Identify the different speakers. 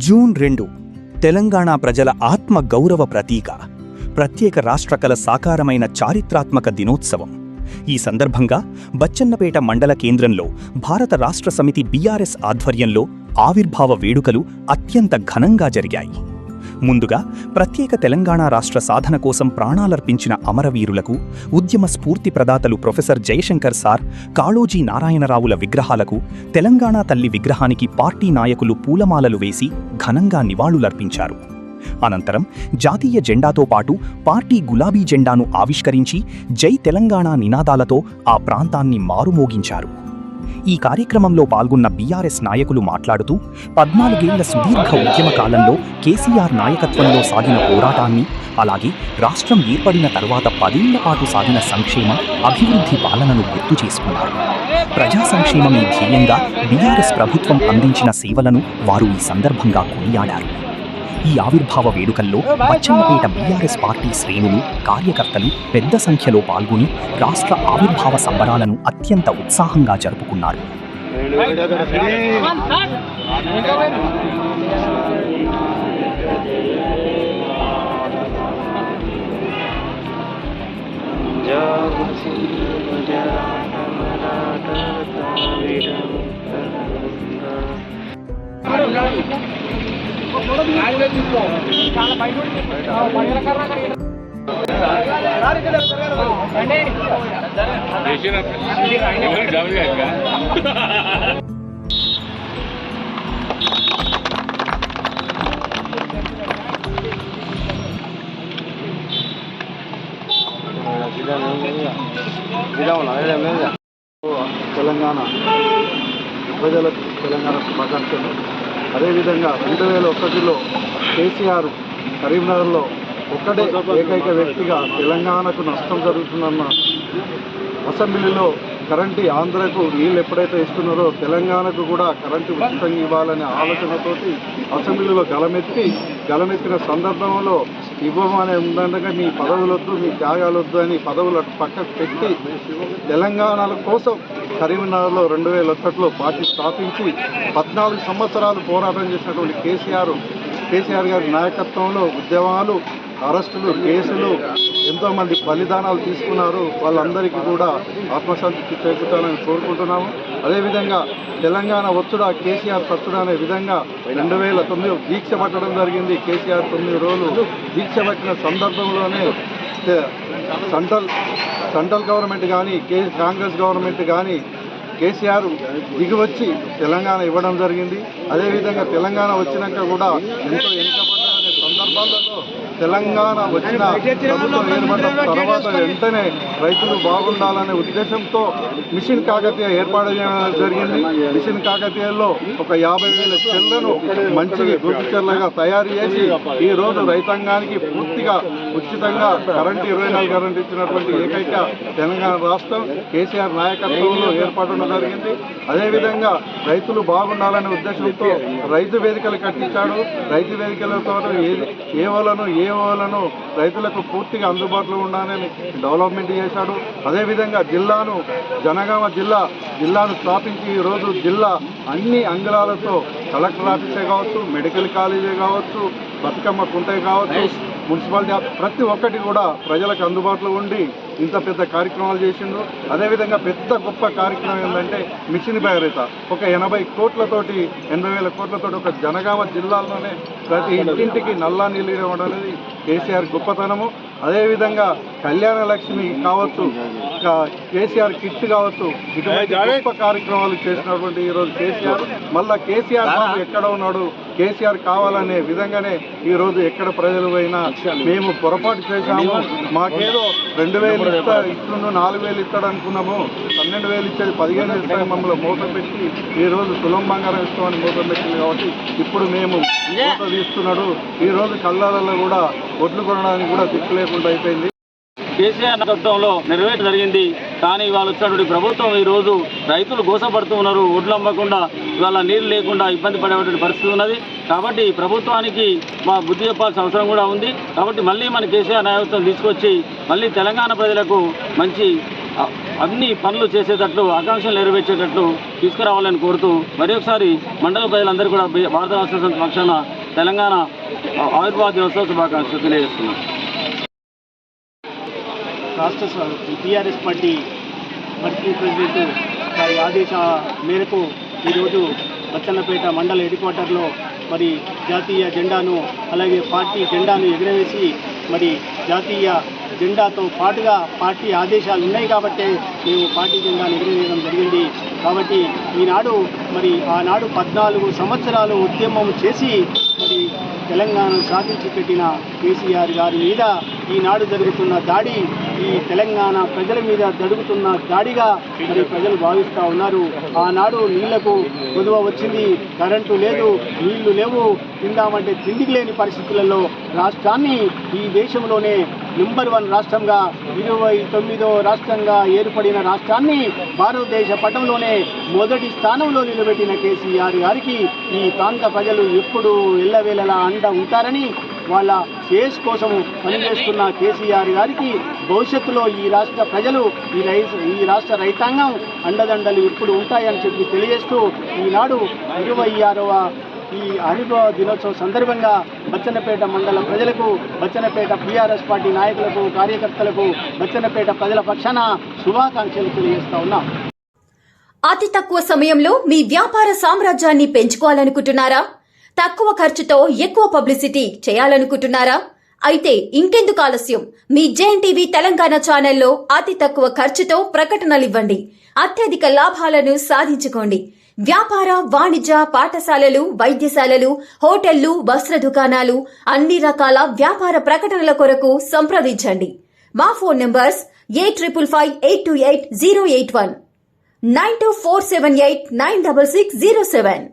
Speaker 1: June 2 Telangana ప్రజల ఆత్మ గౌరవ ప్రతీక, ప్రత్యేక రాష్ట్రకల సాకారమైన చారిత్రాత్మక దినోత్సవం. ఈ సందర్భంగా బచ్చన్నపేట మండల కేంద్రంలో భారత రాష్ట్ర సమితి బీఆర్ఎస్ ఆధ్వర్యంలో ఆవిర్భావ వేడుకలు అత్యంత ఘనంగా జరిగాయి. ముందుగా ప్రత్యేక తెలంగాణ రాష్ట్ర సాధన కోసం ప్రాణాలర్పించిన అమరవీరులకు, ఉద్యమ స్ఫూర్తి ప్రదాతలు ప్రొఫెసర్ జయశంకర్ సార్, కాళోజీ నారాయణరావుల విగ్రహాలకు, తెలంగాణ తల్లి విగ్రహానికి పార్టీ నాయకులు పూలమాలలు వేసి ఘనంగా నివాళులర్పించారు. అనంతరం జాతీయ జెండాతో పాటు పార్టీ గులాబీ జెండాను ఆవిష్కరించి జై తెలంగాణ నినాదాలతో ఆ ప్రాంతాన్ని మారుమోగించారు. ఈ కార్యక్రమంలో పాల్గొన్న బీఆర్ఎస్ నాయకులు మాట్లాడుతూ 14 ఏళ్ల సుదీర్ఘ ఉద్యమ కాలంలో కేసీఆర్ నాయకత్వంలో సాగిన పోరాటాన్ని, అలాగే రాష్ట్రం ఏర్పడిన తర్వాత 10 ఏళ్ల పాటు సాగిన సంక్షేమ, అభివృద్ధి పాలనను గుర్తు చేసుకున్నారు. ప్రజా సంక్షేమమే ధ్యేయంగా బీఆర్ఎస్ ప్రభుత్వం అందించిన సేవలను వారు ఈ సందర్భంగా కొనియాడారు. ఈ ఆవిర్భావ వేడుకల్లో బచ్చన్నపేట బీఆర్ఎస్ పార్టీ శ్రేణులు, కార్యకర్తలు పెద్ద సంఖ్యలో పాల్గొని రాష్ట్ర ఆవిర్భావ సంబరాలను అత్యంత ఉత్సాహంగా జరుపుకున్నారు.
Speaker 2: తెలంగాణ ప్రజలకు తెలంగాణ శుభాకాంక్షలు. అదేవిధంగా 2001లో కేసీఆర్ కరీంనగర్లో ఒక్కడే ఏకైక వ్యక్తిగా తెలంగాణకు నష్టం జరుగుతుందన్న అసెంబ్లీలో కరెంటు ఆంధ్రకు నీళ్ళు ఎప్పుడైతే ఇస్తున్నారో తెలంగాణకు కూడా కరెంటు ఉచితంగా ఇవ్వాలనే ఆలోచనతోటి అసెంబ్లీలో గలమెత్తిన సందర్భంలో ఇవ్వమనే ఉందండగా మీ పదవులొద్దు, మీ త్యాగాలొద్దు అని పదవులు పక్కకు పెట్టి తెలంగాణ కోసం కరీంనగర్లో 2001లో పార్టీ స్థాపించి 14 సంవత్సరాలు పోరాటం చేసినటువంటి కేసీఆర్ గారి నాయకత్వంలో ఉద్యమాలు, అరెస్టులు, కేసులు, ఎంతోమంది బలిదానాలు తీసుకున్నారు. వాళ్ళందరికీ కూడా ఆత్మశాంతి చేకూర్చాలని కోరుకుంటున్నాము. అదేవిధంగా తెలంగాణ వచ్చుడా కేసీఆర్ సచ్చుడా అనే విధంగా 2009 దీక్ష పట్టడం జరిగింది. కేసీఆర్ 9 రోజులు దీక్ష పట్టిన సందర్భంలోనే సెంట్రల్ గవర్నమెంట్ కానీ కాంగ్రెస్ గవర్నమెంట్ కానీ కేసీఆర్ దిగివచ్చి తెలంగాణ ఇవ్వడం జరిగింది. అదేవిధంగా తెలంగాణ వచ్చినాక కూడా ఎంతో వెనుకబడ్డ సందర్భాలలో తెలంగాణ వచ్చిన ప్రభుత్వం ఏర్పడిన తర్వాత వెంటనే రైతులు బాగుండాలనే ఉద్దేశంతో మిషన్ కాకతీయ ఏర్పాటు చేయడం జరిగింది. మిషన్ కాకతీయలో ఒక 50,000 చెర్లను మంచి గుర్తు చెర్లగా తయారు చేసి ఈరోజు రైతాంగానికి పూర్తిగా ఉచితంగా కరెంటు 24 కరెంటు ఇచ్చినటువంటి ఏకైక తెలంగాణ రాష్ట్రం కేసీఆర్ నాయకత్వంలో ఏర్పడడం జరిగింది. అదేవిధంగా రైతులు బాగుండాలనే ఉద్దేశంతో రైతు వేదికలు కట్టించాడు. రైతు వేదికలతో ఏవోలను రైతులకు పూర్తిగా అందుబాటులో ఉండాలని డెవలప్మెంట్ చేశాడు. అదేవిధంగా జనగామ జిల్లాను స్థాపించి ఈరోజు జిల్లా అన్ని అంగళాలతో కలెక్టర్ ఆఫీసే కావచ్చు, మెడికల్ కాలేజే కావచ్చు, బతుకమ్మ కుంటే కావచ్చు, మున్సిపాలిటీ ప్రతి ఒక్కటి కూడా ప్రజలకు అందుబాటులో ఉండి ఇంత పెద్ద కార్యక్రమాలు చేసిండు. అదేవిధంగా పెద్ద గొప్ప కార్యక్రమం ఏంటంటే మిషన్ భగీరథ. ఒక 80,000 కోట్లతోటి ఒక జనగామ జిల్లాలోనే ప్రతి ఇంటింటికి నల్లా నీళ్ళు ఇవ్వడం అనేది కేసీఆర్ గొప్పతనము. అదేవిధంగా కళ్యాణ లక్ష్మి కావచ్చు, కేసీఆర్ కిట్ కావచ్చు, ఇటువంటి గొప్ప కార్యక్రమాలు చేసినటువంటి ఈరోజు కేసీఆర్ బాబు ఎక్కడ ఉన్నాడు, కేసీఆర్ కావాలనే విధంగానే ఈరోజు ఎక్కడ ప్రజలు పోయినా మేము పొరపాటు చేశాము, మాకేదో 2,000 ఇస్తుండు 4,000 ఇస్తాడు అనుకున్నాము, 12,000 ఇచ్చేది 15,000 ఇస్తాయి మమ్మల్ని మోసం పెట్టి ఈరోజు తులం బంగారం ఇస్తామని మోసం పెట్టింది. కాబట్టి ఇప్పుడు మేము మోసం తీస్తున్నాడు. ఈరోజు కళ్ళాలలో కూడా ఒడ్లు కొనడానికి కూడా దిక్కు లేకుండా అయిపోయింది.
Speaker 3: కేసీఆర్ నాయకత్వంలో నెరవేర్చడం జరిగింది. కానీ ఇవాళ వచ్చినటువంటి ప్రభుత్వం ఈరోజు రైతులు గోసపడుతూ ఉన్నారు. ఒడ్లు అమ్మకుండా ఇవాళ నీళ్ళు లేకుండా ఇబ్బంది పడేటువంటి పరిస్థితి ఉన్నది. కాబట్టి ప్రభుత్వానికి మా బుద్ధి చెప్పాల్సిన అవసరం కూడా ఉంది. కాబట్టి మళ్ళీ మన కేసీఆర్ నాయకత్వం తీసుకొచ్చి మళ్ళీ తెలంగాణ ప్రజలకు మంచి అన్ని పనులు చేసేటట్లు ఆకాంక్షలు నెరవేర్చేటట్లు తీసుకురావాలని కోరుతూ మరి ఒకసారి మండల ప్రజలందరూ కూడా భారత రాష్ట్ర సమితి పక్షాన తెలంగాణ ఆవిర్భావ దినోత్సవ శుభాకాంక్షలు తెలియజేస్తున్నాం.
Speaker 4: రాష్ట్ర టీఆర్ఎస్ పార్టీ వర్కింగ్ ప్రెసిడెంట్ వారి ఆదేశ మేరకు ఈరోజు బచ్చన్నపేట మండల హెడ్ క్వార్టర్లో మరి జాతీయ జెండాను అలాగే పార్టీ జెండాను ఎగురవేసి మరి జాతీయ జెండాతో పాటుగా పార్టీ ఆదేశాలు ఉన్నాయి కాబట్టే మేము పార్టీ జెండాను ఎగురవేయడం జరిగింది. కాబట్టి ఆనాడు 14 సంవత్సరాలు ఉద్యమం చేసి మరి తెలంగాణను సాధించి పెట్టిన కేసీఆర్ గారి మీద ఈనాడు జరుగుతున్న దాడి ఈ తెలంగాణ ప్రజల మీద జరుగుతున్న దాడిగా మరి ప్రజలు భావిస్తూ ఉన్నారు. ఆనాడు నీళ్లకు కొదువ వచ్చింది, కరెంటు లేదు, నీళ్లు లేవు, తిందామంటే తిండికి లేని పరిస్థితులలో రాష్ట్రాన్ని ఈ దేశంలోనే నెంబర్ 1 రాష్ట్రంగా 29వ రాష్ట్రంగా ఏర్పడిన రాష్ట్రాన్ని భారతదేశ పటంలోనే మొదటి స్థానంలో నిలబెట్టిన కేసీఆర్ గారికి ఈ ప్రాంత ప్రజలు ఎప్పుడు ఎల్లవేళలా అండ ఉంటారని వాళ్ళ శ్రేయస్ కోసం పనిచేస్తున్న కేసీఆర్ గారికి భవిష్యత్తులో ఈ రాష్ట్ర ప్రజలు ఈ రాష్ట్ర రైతాంగం అండదండలు ఎప్పుడు ఉంటాయని చెప్పి తెలియజేస్తూ ఈనాడు 26వ ఈ ఆవిర్భావ దినోత్సవం సందర్భంగా బచ్చన్నపేట మండల ప్రజలకు, బచ్చన్నపేట టీఆర్ఎస్ పార్టీ నాయకులకు, కార్యకర్తలకు, బచ్చన్నపేట ప్రజల పక్షాన శుభాకాంక్షలు తెలియజేస్తా ఉన్నాం.
Speaker 5: అతి తక్కువ సమయంలో మీ వ్యాపార సామ్రాజ్యాన్ని పెంచుకోవాలనుకుంటున్నారా? తక్కువ ఖర్చుతో ఎక్కువ పబ్లిసిటీ చేయాలనుకుంటున్నారా? అయితే ఇంకెందుకు ఆలస్యం? మీ జేఎన్టీవీ తెలంగాణ ఛానల్లో అతి తక్కువ ఖర్చుతో ప్రకటనలివ్వండి. అత్యధిక లాభాలను సాధించుకోండి. వ్యాపార, వాణిజ్య, పాఠశాలలు, వైద్యశాలలు, హోటళ్లు, వస్త్ర దుకాణాలు, అన్ని రకాల వ్యాపార ప్రకటనల కొరకు సంప్రదించండి. మా ఫోన్ నంబర్స్ 8558288081 9247896607.